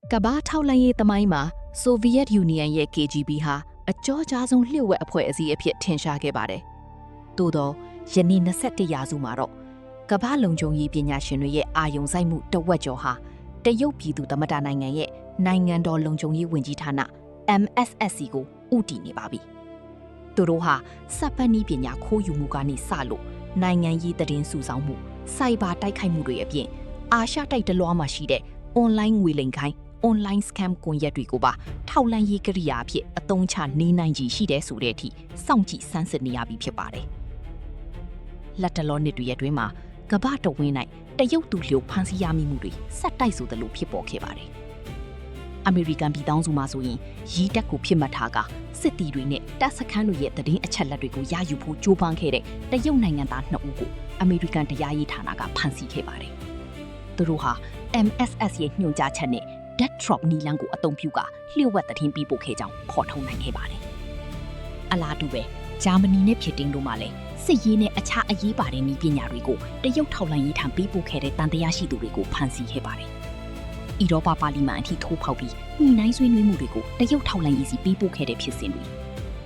ကဘာထောက်လန့်ရေးသမိုင်းမှာဆိုဗီယက်ယူနီယံရဲ့ KGB ဟာအကြောကြားဆုံးလျှို့ဝှက်အဖွဲ့အစည်းအဖြစ်ထင်ရှားခဲ့ပါတယ်။သို့သောယနေ့21ရာစုမှာတော့ကဘာလုံခြုံရေးပညာရှင်တွေရဲ့အာရုံစိုက်မှုတဝက်ကျော်ဟာတရုတ်ပြည်သူသမ္မတနိုင်ငံရဲ့နိုင်ငံတော်လုံခြုံရေးဝန်ကြီးဌာန MSSC ကိုဥတီနေပါပြီ။သူတို့ဟာစက်ပတ်နည်းပညာခိုးယူမှုကနေစလို့နိုင်ငံရေးသတင်းစုဆောင်းမှုစိုက်ဘာတိုက်ခိုက်မှုတွေအပြင်အာရှတိုက်တလွှားမှာရှိတဲ့ online ငွေလိမ်ခိုင်း online scam ကွန်ရက်တွေကိုပါထောက်လန့်ရေးကိရိယာအဖြစ်အသုံးချနေနိုင်ကြီးရှိတဲ့ဆိုတဲ့အထိစောင့်ကြည့်စမ်းစစ်နေရပြီဖြစ်ပါတယ်။လက်တလောနှစ်တွေရဲ့အတွင်းမှာကမ္ဘာတဝင်း၌တရုတ်သူလျိုဖမ်းဆီးရမိမှုတွေဆက်တိုက်ဆိုသလိုဖြစ်ပေါ်ခဲ့ပါတယ်။အမေရိကန်ပြည်ထောင်စုမှာဆိုရင်ရီးတက်ကိုဖြစ်မှတ်ထားကစစ်တီတွေနဲ့တပ်စခန်းတွေရဲ့သတင်းအချက်အလက်တွေကိုရယူဖို့ကြိုးပမ်းခဲ့တဲ့တရုတ်နိုင်ငံသား2ဦးကိုအမေရိကန်တရားရေးဌာနကဖမ်းဆီးခဲ့ပါတယ်။သူတို့ဟာ MSS ရဲ့ညွှန်ကြားချက်နဲ့ Death Drop နီလန်းကိုအသုံးပြုကလျှို့ဝှက်သတင်းပေးပို့ခဲ့ကြောင်းဖော်ထုတ်နိုင်ခဲ့ပါတယ်။အလားတူပဲဂျာမနီနဲ့ဖြစ်တင်းတို့မှလည်းစစ်ရေးနဲ့အခြားအရေးပါတဲ့နည်းပညာတွေကိုတရုတ်ထောက်လှမ်းရေးထံပေးပို့ခဲ့တဲ့တန်တရားရှိသူတွေကိုဖမ်းဆီးခဲ့ပါတယ်။ဥရောပပါလီမန်အထိထိုးဖောက်ပြီးညှိနှိုင်းဆွေးနွေးမှုတွေကိုတရုတ်ထောက်လှမ်းရေးစီပေးပို့ခဲ့တဲ့ဖြစ်စဉ်တွေ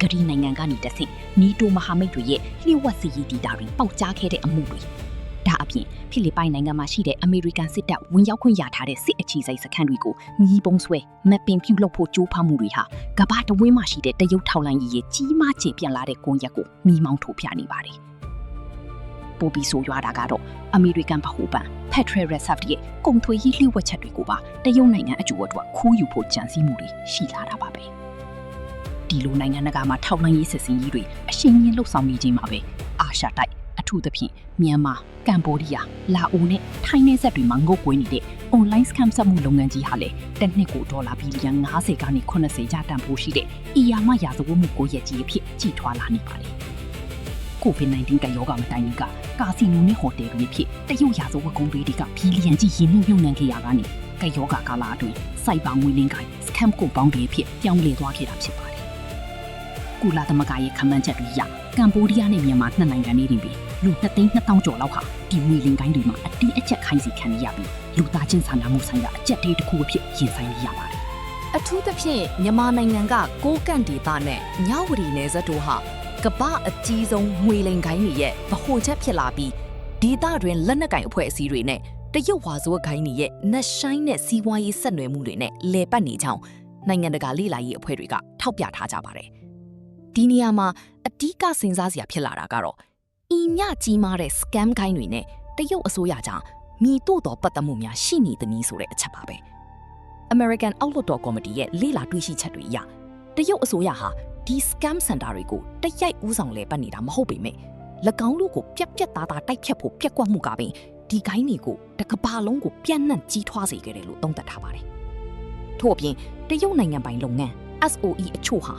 ဂရီနိုင်ငံကနေတဆင့်နီတိုမဟာမိတ်တွေရဲ့လျှို့ဝှက်စစ်ရေးဒေတာတွေပေါက်ကြားခဲ့တဲ့အမှုတွေဒါအပြင်ဖိလစ်ပိုင်နိုင်ငံမှာရှိတဲ့အမေရိကန်စစ်တပ်ဝင်ရောက်ခွင့်ရထားတဲ့စစ်အခြေစိုက်စခန်းတွေကိုမြီးပုံးဆွဲမပင်ပြုတ်လုပ်ဖို့ကြိုးပမ်းမှုတွေဟာကမ္ဘာတဝင်းမှာရှိတဲ့တရုတ်ထောက်လှမ်းရေးရဲ့ကြီးမားကျယ်ပြန့်လာတဲ့ကွန်ရက်ကိုမိမောင်းထိုးပြနေပါတယ်။ပိုပြီးဆိုရွာတာကတော့အမေရိကန်ဗဟိုဘဏ် Federal Reserve ရဲ့ကုန်သွယ်ရေးလျှို့ဝှက်ချက်တွေကိုပါတရုတ်နိုင်ငံအကျိုးအတွက်ခိုးယူဖို့ကြံစည်မှုတွေရှိလာတာပါပဲ။ဒီလိုနိုင်ငံတကာမှာထောက်လှမ်းရေးစစ်စင်ရေးတွေအရှိန်မြင့်လှုပ်ဆောင်နေခြင်းမှာပဲအာရှတိုက်အထူးသဖြင့်မြန်မာကမ်ဘောဒီးယားလာအိုနဲ့ထိုင်းနယ်စပ်တွေမှာငုတ်ကွေးနေတဲ့ online scam စက်မှုလုပ်ငန်းကြီးဟာလည်းတစ်နှစ်ကိုဒေါ်လာဘီလီယံ50ကနေ80ကျတန်ဖိုးရှိတဲ့အီယာမရာဇဝတ်မှုကိုရက်ကြီးအဖြစ်ကြီးထွားလာနေပါတယ်။ COVID-19 ကရောဂါမတိုင်မီကကာစီနိုနဲ့ဟိုတယ်တွေဖြစ်တရုတ်ရာဇဝတ်ကုန်းတွေကဘီလီယံကြီးရင်းနှီးမြှုပ်နှံခဲ့ရတာကနေကရောဂါကာလအတွင်းစိုက်ဘာငွေလင်းကိုင်း scam ကိုပေါင်းတွေဖြစ်ပြောင်းလဲသွားခဲ့တာဖြစ်ပါတယ်။ကုလသမဂ္ဂရဲ့ခန့်မှန်းချက်တွေအရကမ်ဘောဒီးယားနဲ့မြန်မာနှစ်နိုင်ငံနေတင်ပြီးလူ2,200,000ကျော်လောက်ဟာဒီငွေလင်းကိုင်းတွေမှာအတင်းအကျပ်ခိုင်းစီခံရပြီးလူသားချင်းစာနာမှုဆိုင်ရာအကျပ်တေးတစ်ခုအဖြစ်ရင်ဆိုင်နေရပါတယ်။အထူးသဖြင့်မြန်မာနိုင်ငံကကိုးကန့်ဒေသနဲ့ညဝရီနယ်စပ်တို့ဟာကမ္ဘာအကြီးဆုံးငွေလိမ်ကိုင်းတွေရဲ့ဗဟိုချက်ဖြစ်လာပြီးဒေသတွင်လက်နက်ကိုင်အဖွဲ့အစည်းတွေနဲ့တရုတ်ဝါဇဝတ်ကိုင်းတွေရဲ့နက်ရှိုင်းတဲ့စီးပွားရေးဆက်နွယ်မှုတွေနဲ့လည်ပတ်နေကြောင်းနိုင်ငံတကာလေ့လာရေးအဖွဲ့တွေကထောက်ပြထားကြပါတယ်။ဒီနေရာမှာအဓိကစဉ်းစားစရာဖြစ်လာတာကတော့ဤမြကြီးမားတဲ့ scam ကိုင်းတွေနဲ့တရုတ်အစိုးရကြောင့်မိတို့တော်ပတ်သက်မှုများရှိနေသည်နည်းဆိုတဲ့အချက်ပါပဲ။ American အောက်လွှတ်တော်ကော်မတီရဲ့လေ့လာတွေ့ရှိချက်တွေအရတရုတ်အစိုးရဟာဒီ scam center တွေကိုတိုက်ရိုက်ဦးဆောင်လဲပတ်နေတာမဟုတ်ပေမဲ့၎င်းတို့ကိုပြက်ပြက်သားသားတိုက်ဖြတ်ဖို့ပြက်ကွက်မှုကပင်ဒီကိုင်းတွေကိုတကဘာလုံးကိုပြန့်နှံ့ကြီးထွားစေခဲ့တယ်လို့သုံးသပ်ထားပါတယ်။ထို့အပြင်တရုတ်နိုင်ငံပိုင်လုပ်ငန်း SOE အချို့ဟာ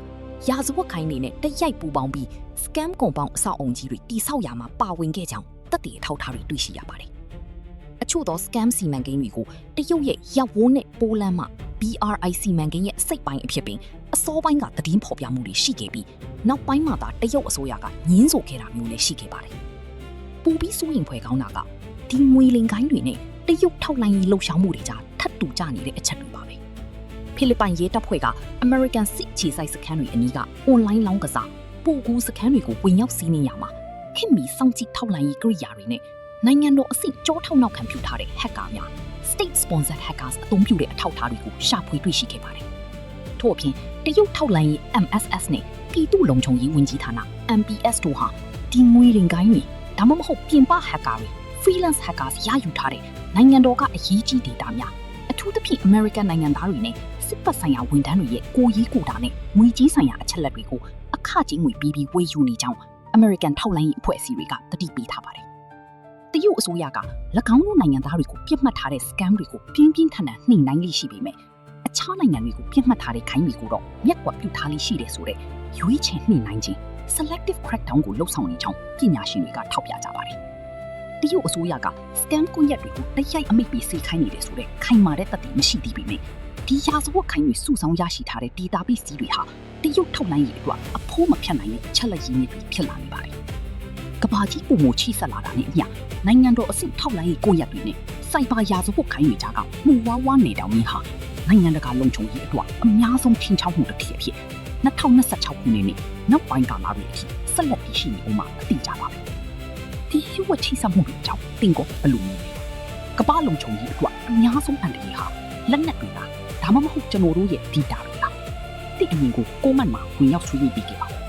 ရာဇဝတ်ခိုင်းတွေနဲ့တရိုက်ပူပေါင်းပြီး scam ကုန်ပေါင်းအဆောက်အုံကြီးတွေတိဆောက်ရာမှာပါဝင်ခဲ့ကြောင်းသက်သေအထောက်အထားတွေတွေ့ရှိရပါတယ်။အချို့သော scam စီမံကိန်းတွေကိုတရုတ်ရဲ့ရပ်ဝန်းနဲ့ပိုလန်မှ BRI စီမံကိန်းရဲ့စိတ်ပိုင်းအဖြစ်ပင်အစောပိုင်းကသတင်းဖော်ပြမှုတွေရှိခဲ့ပြီးနောက်ပိုင်းမှာသာတရုတ်အစိုးရကညှင်းဆိုခဲ့တာမျိုးလည်းရှိခဲ့ပါတယ်။ပူပြီးစိုးရင်ဖွယ်ကောင်းတာကဒီငွေလင်ကိုင်းတွေနဲ့တရုတ်ထောက်လှမ်းရေးလှုပ်ရှားမှုတွေကြားထပ်တူကြနေတဲ့အချက်တွေပါပဲ။ဖိလစ်ပိုင်ရဲတပ်ဖွဲ့က American စစ်ခြေစိုက်စခန်းတွေအနီးက online လောင်းကစားပိုကူစခန်းတွေကိုဝင်ရောက်စီးနင်းရမှာခင်မီစောင့်ကြည့်ထောက်လှမ်းရေးကိရိယာတွေနဲ့နိုင်ငံတော်အဆင့်ကြောထောက်နောက်ခံပြုထားတဲ့ hacker များ state sponsored hackers အသုံးပြုတဲ့အထောက်အထားတွေကိုရှာဖွေတွေ့ရှိခဲ့ပါတယ်။ထို့အပြင်တရုတ်ထောက်လှမ်းရေး MSS နဲ့ပြည်သူ့လုံခြုံရေးဝန်ကြီးဌာန MPS တို့ဟာဒီငွေလင်ကိုင်းတွေဒါမှမဟုတ်ပြင်ပ hacker တွေ freelance hackers ရယူထားတဲ့နိုင်ငံတော်ကအရေးကြီး data များအထူးသဖြင့် American နိုင်ငံသားတွေနဲ့စစ်ပတ်ဆိုင်ရာဝန်ထမ်းတွေရဲ့ကိုရေးကိုတာနဲ့ငွေကြေးဆိုင်ရာအချက်လက်တွေကိုအခကြေးငွေပြီးဝေယူနေကြောင်း American ထောက်လှမ်းရေးအဖွဲ့အစည်းတွေကသတိပေးထားပါတယ်။တရုတ်အစိုးရက၎င်းတို့နိုင်ငံသားတွေကိုပြစ်မှတ်ထားတဲ့ scam တွေကိုပြင်းပြင်းထန်ထန်နှိမ်နှင်းလိရှိပေမဲ့အခြားနိုင်ငံတွေကိုပြစ်မှတ်ထားတဲ့ခိုင်းတွေကိုတော့မျက်ကွယ်ပြုထားလိရှိတယ်ဆိုတဲ့ရွေးချယ်နှိမ်နှင်းခြင်း selective crackdown ကိုလှုပ်ဆောင်နေကြောင်းပညာရှင်တွေကထောက်ပြကြပါတယ်။တရုတ်အစိုးရက scam ကွန်ရက်တွေကိုတိုက်ရိုက်အမိန့်ပေးစေခိုင်းနေတယ်ဆိုတဲ့ခိုင်မာတဲ့သက်သေမရှိသေးပေမဲ့ဒီရာဇဝတ်ခိုင်းတွေစုဆောင်းရရှိထားတဲ့ database တွေဟာတရုတ်ထောက်လှမ်းရေးအတွက်အဖိုးမဖြတ်နိုင်တဲ့ချက်လက်ရင်းမြစ်တွေဖြစ်လာနေပါတယ်။ကဘာကြီးပုံမချိဆက်လာတာနဲ့အမျှနိုင်ငံတော်အဆင့်ထောက်လှမ်းရေးကိုရက်တွေနဲ့စိုက်ဘာရာဇဝတ်ခိုင်းတွေကြားကမှုဝါးဝါးနေတောင်ကြီးဟာ နိုင်ငံတကာလုံခြုံရေးအတွက်အများဆုံးထင်ရှားမှုတစ်ခုဖြစ်2026ခုနှစ်နဲ့နောက်ပိုင်းကာလတွေအထိဆက်လက်တည်ရှိနေဦးမှာအသိကြပါပဲဒီရွှေချိစမှုတွေကြောင့်တင်ကောဘလို့မျိုးကမ္ဘာလုံခြုံရေးအတွက်အများဆုံးအန္တရာယ်ဟာလက်နက်တွေလားဒါမှမဟုတ်ကျွန်တော်တို့ရဲ့ data တွေလားဒီအမြင်ကိုကိုမန့်မှာဝင်ရောက်ဆွေးနွေးပြီးကြပါဦး